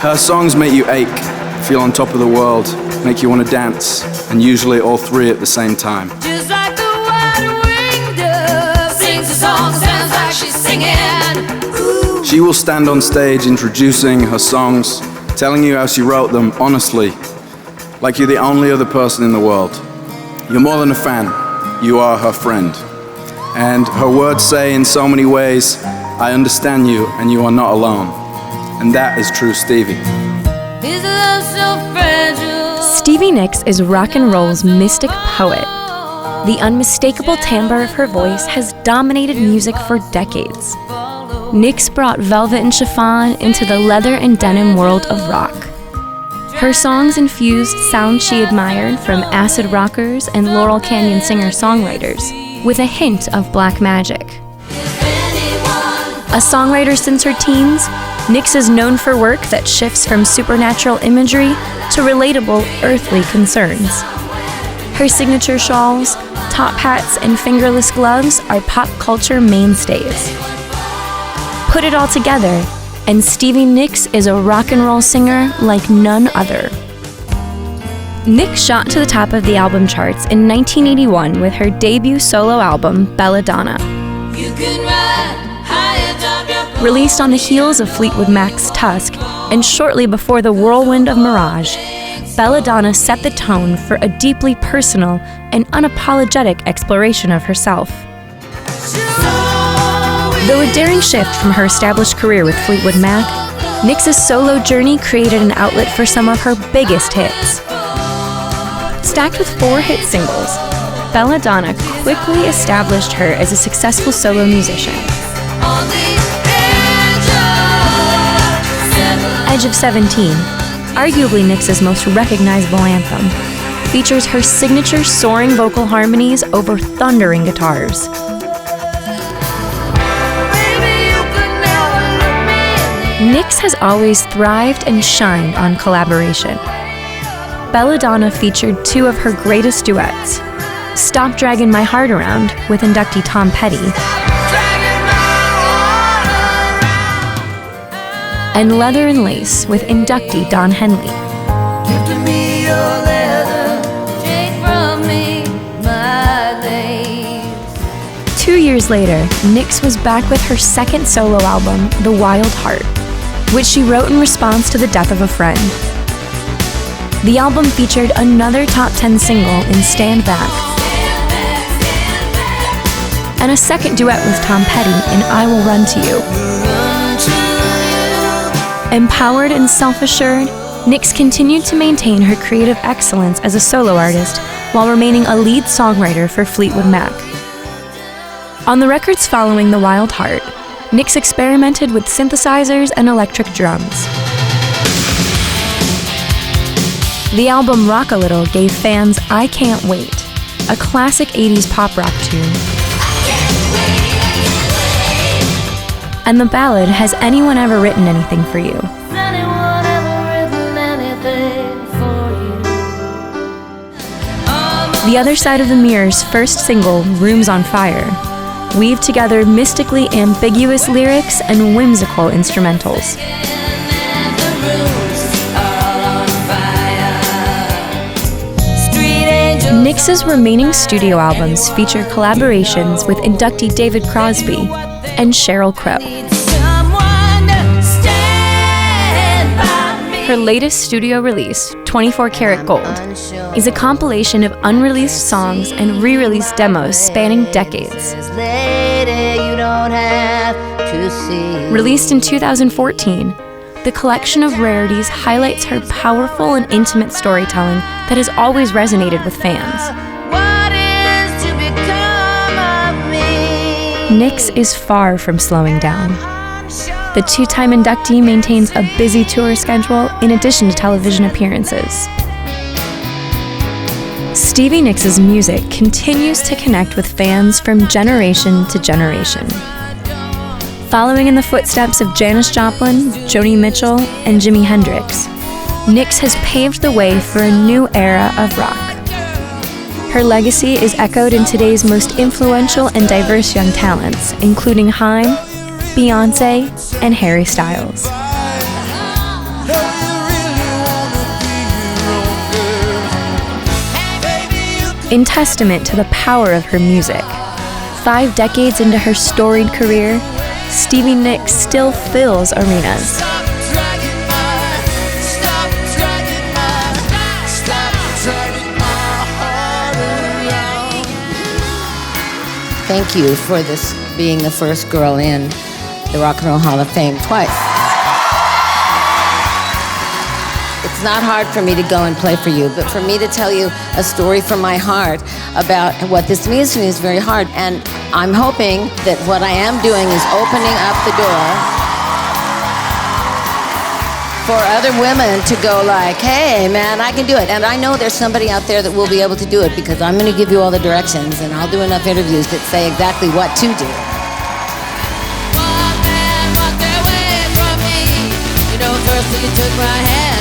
Her songs make you ache, feel on top of the world, make you want to dance, and usually all three at the same time. Just like the wide-winged dove sings a song, sounds like she's singing. Ooh. She will stand on stage introducing her songs, telling you how she wrote them honestly, like you're the only other person in the world. You're more than a fan, you are her friend. And her words say in so many ways, I understand you and you are not alone. And that is true Stevie. Is love so fragile? Stevie Nicks is rock and roll's mystic poet. The unmistakable timbre of her voice has dominated music for decades. Nicks brought velvet and chiffon into the leather and denim world of rock. Her songs infused sounds she admired from acid rockers and Laurel Canyon singer-songwriters, with a hint of black magic. A songwriter since her teens, Nicks is known for work that shifts from supernatural imagery to relatable, earthly concerns. Her signature shawls, top hats, and fingerless gloves are pop culture mainstays. Put it all together, and Stevie Nicks is a rock and roll singer like none other. Nicks shot to the top of the album charts in 1981 with her debut solo album, Belladonna. You can ride high atop your Released on the heels of Fleetwood Mac's Tusk, and shortly before the whirlwind of Mirage, Belladonna set the tone for a deeply personal and unapologetic exploration of herself. Though a daring shift from her established career with Fleetwood Mac, Nicks' solo journey created an outlet for some of her biggest hits. Stacked with 4 hit singles, Belladonna quickly established her as a successful solo musician. Edge of 17, arguably Nicks' most recognizable anthem, features her signature soaring vocal harmonies over thundering guitars. Nicks has always thrived and shined on collaboration. Belladonna featured 2 of her greatest duets, Stop Dragging My Heart Around with inductee Tom Petty, and Leather and Lace with inductee Don Henley. 2 years later, Nicks was back with her second solo album, The Wild Heart, which she wrote in response to the death of a friend. The album featured another top 10 single in Stand Back, and a second duet with Tom Petty in I Will Run to You. Empowered and self-assured, Nicks continued to maintain her creative excellence as a solo artist while remaining a lead songwriter for Fleetwood Mac. On the records following The Wild Heart, Nicks experimented with synthesizers and electric drums. The album Rock a Little gave fans I Can't Wait, a classic 80s pop rock tune. And the ballad Has Anyone Ever Written Anything for You? The Other Side of the Mirror's first single, Rooms on Fire, weave together mystically ambiguous lyrics and whimsical instrumentals. Nicks' remaining studio albums feature collaborations with inductee David Crosby and Sheryl Crow. Her latest studio release, 24 Karat Gold, is a compilation of unreleased songs and re-released demos spanning decades. Released in 2014, the collection of rarities highlights her powerful and intimate storytelling that has always resonated with fans. Nicks is far from slowing down. The 2-time inductee maintains a busy tour schedule in addition to television appearances. Stevie Nicks' music continues to connect with fans from generation to generation. Following in the footsteps of Janis Joplin, Joni Mitchell, and Jimi Hendrix, Nicks has paved the way for a new era of rock. Her legacy is echoed in today's most influential and diverse young talents, including Haim, Beyoncé, and Harry Styles. in testament to the power of her music. 5 decades into her storied career, Stevie Nicks still fills arenas. Thank you for this being the first girl in the Rock and Roll Hall of Fame twice. It's not hard for me to go and play for you, but for me to tell you a story from my heart about what this means to me is very hard. And I'm hoping that what I am doing is opening up the door for other women to go like, hey, man, I can do it. And I know there's somebody out there that will be able to do it because I'm going to give you all the directions and I'll do enough interviews that say exactly what to do. One man walked away from me. You know, first you took my hand.